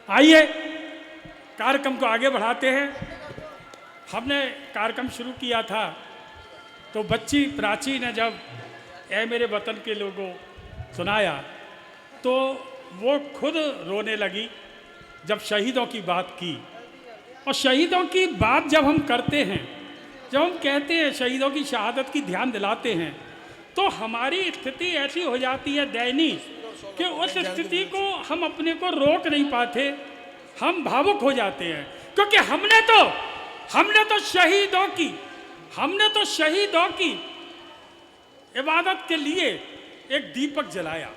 आइए कार्यक्रम को आगे बढ़ाते हैं। हमने कार्यक्रम शुरू किया था तो बच्ची प्राची ने जब ए मेरे वतन के लोगों सुनाया तो वो खुद रोने लगी जब शहीदों की बात की। और शहीदों की बात जब हम करते हैं, जब हम कहते हैं शहीदों की शहादत की ध्यान दिलाते हैं, तो हमारी स्थिति ऐसी हो जाती है दयनीय कि उस स्थिति को हम अपने को रोक नहीं पाते, हम भावुक हो जाते हैं। क्योंकि हमने तो शहीदों की इबादत के लिए एक दीपक जलाया।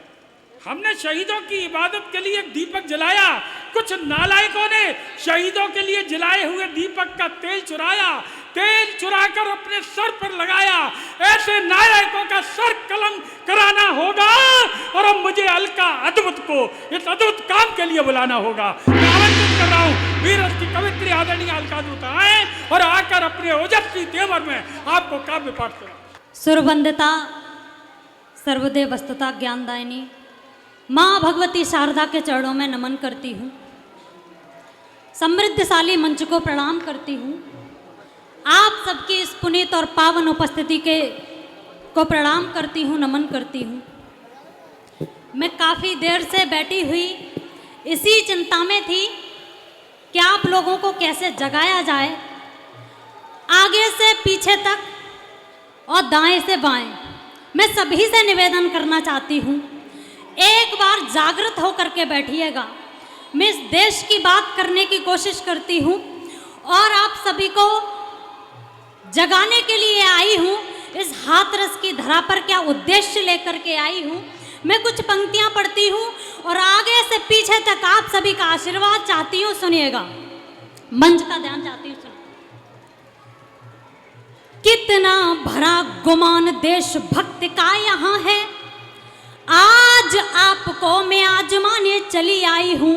हमने शहीदों की इबादत के लिए एक दीपक जलाया। कुछ नालायकों ने शहीदों के लिए जलाए हुए दीपक का तेल चुराकर अपने सर पर लगाया। ऐसे नालायकों का सर कलम कराना होगा और अब मुझे अलका अद्भुत को इस अद्भुत काम के लिए बुलाना होगा। मैं आमंत्रित कर रहा हूँ वीर की कवित्री आदरणीय अलका अद्भुत आए और आकर अपने ओजस्वी तेवर में आपको काव्य पाठ करें। सुरवंदिता सर्वदेव वस्तुता ज्ञानदायिनी माँ भगवती शारदा के चरणों में नमन करती हूँ। समृद्धशाली मंच को प्रणाम करती हूँ। आप सबकी इस पुनीत और पावन उपस्थिति को प्रणाम करती हूँ, नमन करती हूँ। मैं काफ़ी देर से बैठी हुई इसी चिंता में थी कि आप लोगों को कैसे जगाया जाए, आगे से पीछे तक और दाएं से बाएं। मैं सभी से निवेदन करना चाहती हूँ, एक बार जागृत होकर के बैठिएगा। मैं इस देश की बात करने की कोशिश करती हूँ और आप सभी को जगाने के लिए आई हूँ। इस हाथरस की धरा पर क्या उद्देश्य लेकर के आई हूँ, मैं कुछ पंक्तियाँ पढ़ती हूँ और आगे से पीछे तक आप सभी का आशीर्वाद चाहती हूँ। सुनिएगा, मंच का ध्यान चाहती हूँ। कितना भरा गुमान देशभक्त का यहाँ है, आज आपको मैं आजमाने चली आई हूँ।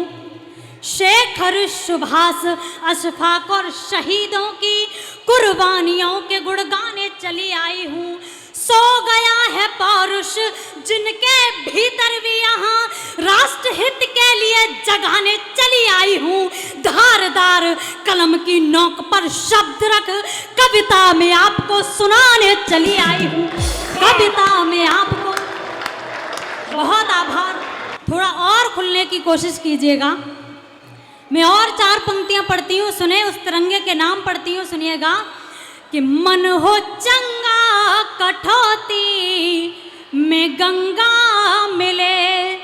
शेखर सुभाष अशफाक और शहीदों की कुर्बानियों के गुण गाने चली आई हूँ। सो गया है पौरुष जिनके भीतर भी यहाँ राष्ट्र हित के लिए जगाने चली आई हूँ। धारदार कलम की नोक पर शब्द रख कविता में आपको सुनाने चली आई हूँ। कविता में आपको बहुत आभार। थोड़ा और खुलने की कोशिश कीजिएगा। मैं और 4 पंक्तियां पढ़ती हूँ, सुने। उस तिरंगे के नाम पढ़ती हूँ, सुनिएगा। कि मन हो चंगा कठौती में गंगा मिले,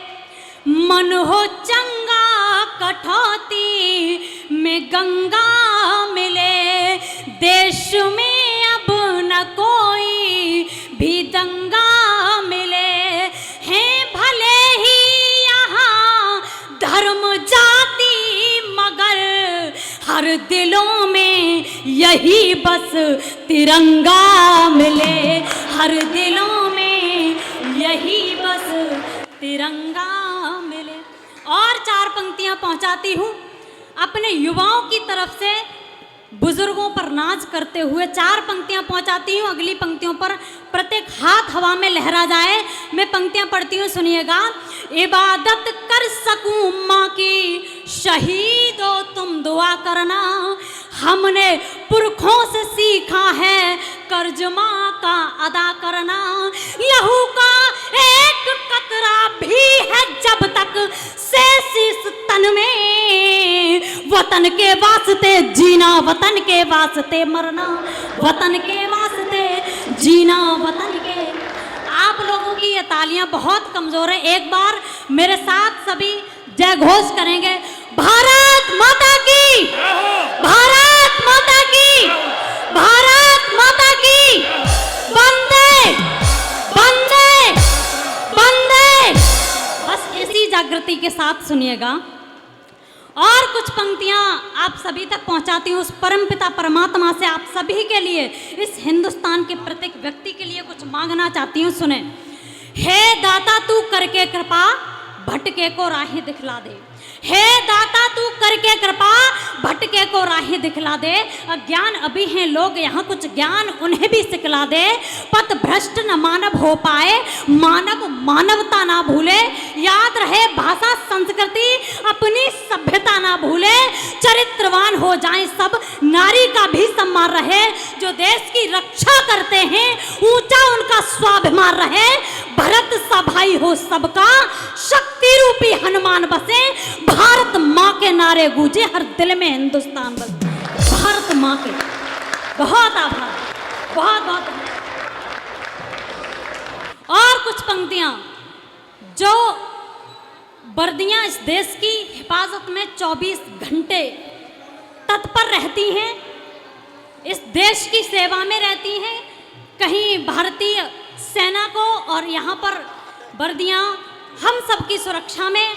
मन हो चंगा कठौती में गंगा मिले, देश में अब न कोई भी दंगा मिले। हैं भले ही यहाँ धर्म जाति मगर हर दिलों में यही बस तिरंगा मिले, हर दिलों में यही बस तिरंगा मिले। और 4 पंक्तियां पहुंचाती हूँ अपने युवाओं की तरफ से, बुजुर्गों पर नाज करते हुए 4 पंक्तियां पहुंचाती हूँ। अगली पंक्तियों पर प्रत्येक हाथ हवा में लहरा जाए। मैं पंक्तियां पढ़ती हूँ, सुनिएगा। इबादत कर सकूं माँ की शहीदों तुम दुआ करना, हमने पुरखों से सीखा है कर्ज माँ का अदा करना। लहू का एक कतरा भी है जब तक शेष इस तन में, वतन के वास्ते जीना, वतन के वास्ते मरना, वतन के वास्ते जीना, वतन के। आप लोगों की ये तालियां बहुत कमजोर है। एक बार मेरे साथ सभी जय घोष करेंगे। भारत माता की, भारत माता की, भारत माता की, वंदे वंदे वंदे। बस इसी जागृति के साथ सुनिएगा। और कुछ पंक्तियां आप सभी तक पहुंचाती हूँ। उस परमपिता परमात्मा से आप सभी के लिए, इस हिंदुस्तान के प्रत्येक व्यक्ति के लिए कुछ मांगना चाहती हूँ, सुने। हे दाता तू करके कृपा भटके को राहें दिखला दे, हे दाता तू करके कृपा भटके को राहें दिखला दे। अज्ञान अभी हैं लोग यहाँ, कुछ ज्ञान उन्हें भी सिखला दे। पथ भ्रष्ट न मानव हो पाए, मानव मानवता ना भूले। याद रहे भाषा संस्कृति, अपनी सभ्यता ना भूले, चरित्रवान हो जाएं सब, नारी का भी सम्मान रहे, जो देश की रक्षा करते हैं ऊंचा उनका स्वाभिमान रहे, भरत सा भाई हो सबका, शक्ति रूपी हनुमान बसे, भारत माँ के नारे गूंजे हर दिल में हिंदुस्तान बसे। भारत माँ के बहुत आभार, बहुत बहुत धन्यवाद। और कुछ पंक्तियां, जो वर्दियां इस देश की हिफाजत में 24 घंटे तत्पर रहती हैं, इस देश की सेवा में रहती हैं, कहीं भारतीय सेना को, और यहाँ पर वर्दियां हम सबकी सुरक्षा में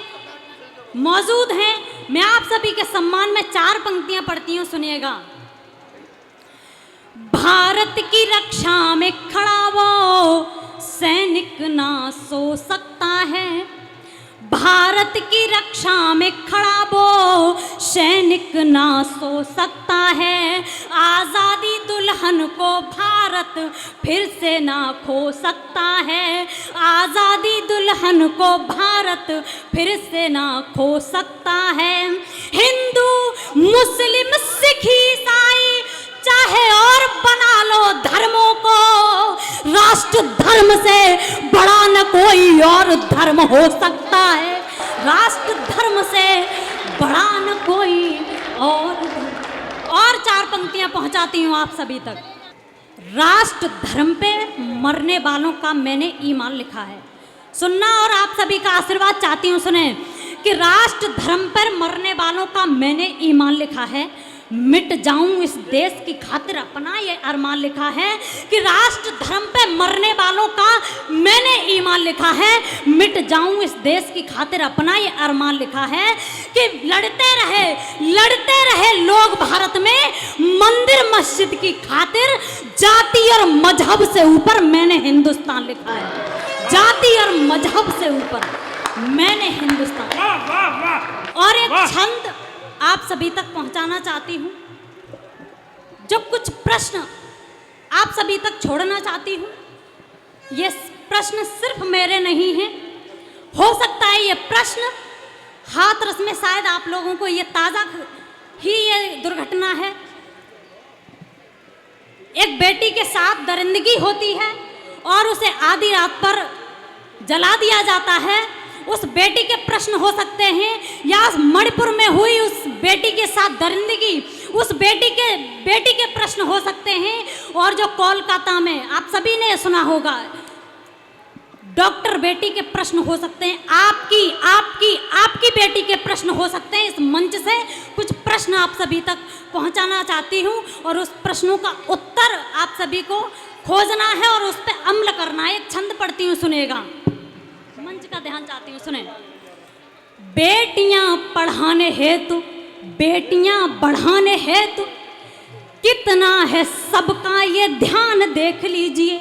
मौजूद हैं। मैं आप सभी के सम्मान में 4 पंक्तियां पढ़ती हूँ, सुनिएगा। भारत की रक्षा में खड़ा वो सैनिक ना सो सकता है, भारत की रक्षा में खड़ा वो सैनिक ना सो सकता है, आज़ादी दुल्हन को भारत फिर से ना खो सकता है, आज़ादी दुल्हन को भारत फिर से ना खो सकता है। हिंदू मुस्लिम सिख ईसाई चाहे और बना लो धर्मों को, राष्ट्र धर्म से बड़ा न कोई और धर्म हो सकता है, राष्ट्र धर्म से बड़ा न कोई और 4 पंक्तियां पहुंचाती हूं आप सभी तक। राष्ट्र धर्म पे मरने वालों का मैंने ईमान लिखा है, सुनना और आप सभी का आशीर्वाद चाहती हूं, सुने कि राष्ट्र धर्म पर मरने वालों का मैंने ईमान लिखा है, मिट जाऊं इस देश की खातिर अपना ये अरमान लिखा है, कि राष्ट्र धर्म पे मरने वालों का मैंने ईमान लिखा है, मिट जाऊं इस देश की खातिर अपना ये अरमान लिखा है, कि लड़ते रहे लोग भारत में मंदिर मस्जिद की खातिर, जाति और मजहब से ऊपर मैंने हिंदुस्तान लिखा है, जाति और मजहब से ऊपर मैंने हिंदुस्तान। वाह वाह वाह। और एक छंद आप सभी तक पहुंचाना चाहती हूं, जो कुछ प्रश्न आप सभी तक छोड़ना चाहती हूं। ये प्रश्न सिर्फ मेरे नहीं हैं, हो सकता है ये प्रश्न हाथरस में शायद आप लोगों को ये ताज़ा ही ये दुर्घटना है। एक बेटी के साथ दरिंदगी होती है और उसे आधी रात पर जला दिया जाता है। उस बेटी के प्रश्न हो सकते हैं, या मणिपुर में हुई उस बेटी के साथ दरिंदगी, उस बेटी के प्रश्न हो सकते हैं, और जो कोलकाता में आप सभी ने सुना होगा डॉक्टर बेटी के प्रश्न हो सकते हैं, आपकी बेटी के प्रश्न हो सकते हैं। इस मंच से कुछ प्रश्न आप सभी तक पहुंचाना चाहती हूं, और उस प्रश्नों का उत्तर आप सभी को खोजना है और उस पर अमल करना है। एक छंद पढ़ती हूँ, सुनेगा, मंच का ध्यान चाहती हूँ, सुने। बेटियां पढ़ाने हेतु, बेटियां बढ़ाने हेतु कितना है सबका ये ध्यान देख लीजिए,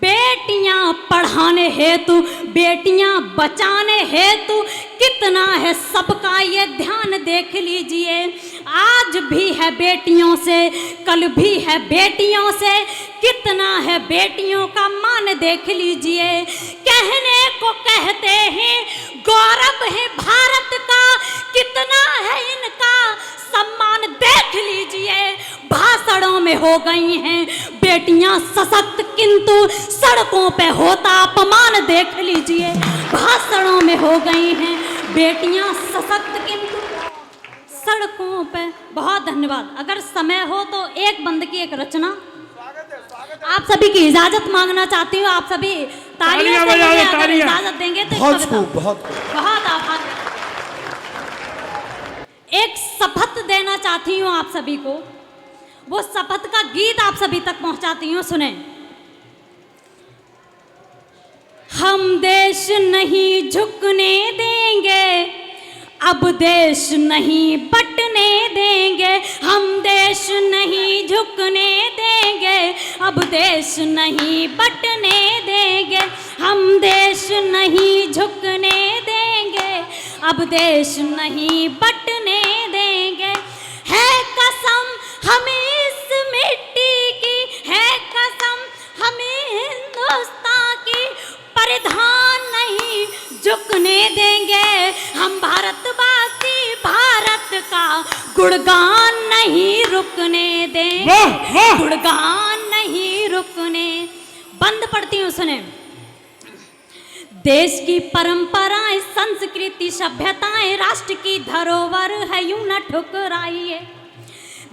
बेटियां पढ़ाने हेतु, बेटियां बचाने हेतु कितना है सबका ये ध्यान देख लीजिए। आज भी है बेटियों से, कल भी है बेटियों से, कितना है बेटियों का मान देख लीजिए। कहने को कहते हैं गौरव है भारत का, कितना है इनका सम्मान देख लीजिए। भाषणों में हो गई हैं बेटियां सशक्त, किंतु सड़कों पे होता अपमान देख लीजिए। भाषणों में हो गई हैं बेटियां सशक्त, किंतु सड़कों पे। बहुत धन्यवाद। अगर समय हो तो एक बंद की एक रचना आप सभी की इजाजत मांगना चाहती हूँ। आप सभी तालियां अगर इजाजत देंगे तो बहुत आभार। एक शपथ देना चाहती हूँ आप सभी को, वो शपथ का गीत आप सभी तक पहुंचाती हूँ, सुने। हम देश नहीं झुकने देंगे, अब देश नहीं बटने देंगे, हम देश नहीं झुकने देंगे, अब देश नहीं बटने देंगे, हम देश नहीं झुकने देंगे, अब देश नहीं बटने देंगे। है कसम हमें इस मिट्टी की, है कसम हमें हिंदुस्तान की, परिधान नहीं झुकने देंगे। हम भारतवासी भारत गुणगान नहीं रुकने देंगे, वाह वाह। गुणगान नहीं रुकने। बंद पढ़ती हूँ, सुने। देश की परंपराएं, संस्कृति, सभ्यताएं राष्ट्र की धरोहर है, यूं न ठुकराइए।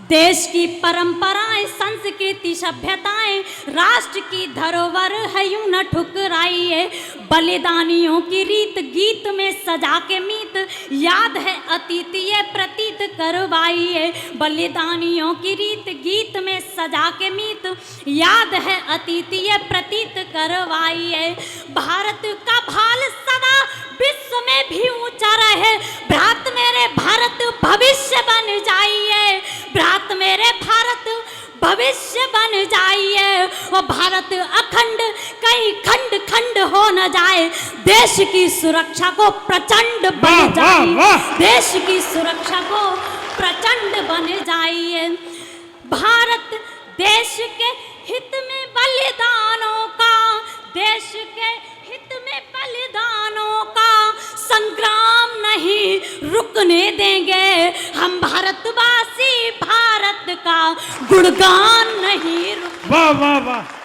देश की परंपराएं, संस्कृति, सभ्यताएं राष्ट्र की धरोहर है, यूं न ठुकराइए। बलिदानियों की रीत गीत में सजा के मीत, याद है अतीत ये प्रतीत करवाइए। बलिदानियों की रीत गीत में सजा के मीत, याद है अतीत ये प्रतीत करवाइए। भारत का भाल सदा विश्व में भी ऊंचा रहे, भ्रात मेरे भारत भविष्य बन जाइए। भ्रात मेरे भारत भविष्य बन जाइए। वो भारत अखंड कहीं खंड खंड हो न जाए, देश की सुरक्षा को प्रचंड बन जाइए। देश की सुरक्षा को प्रचंड बन जाइए। भारत देश के हित में बलिदानों का, देश के हित में बलिदानों का संग्राम नहीं रुकने देंगे। हम भारतवासी भारत का गुणगान नहीं रुक। वाह वाह वाह।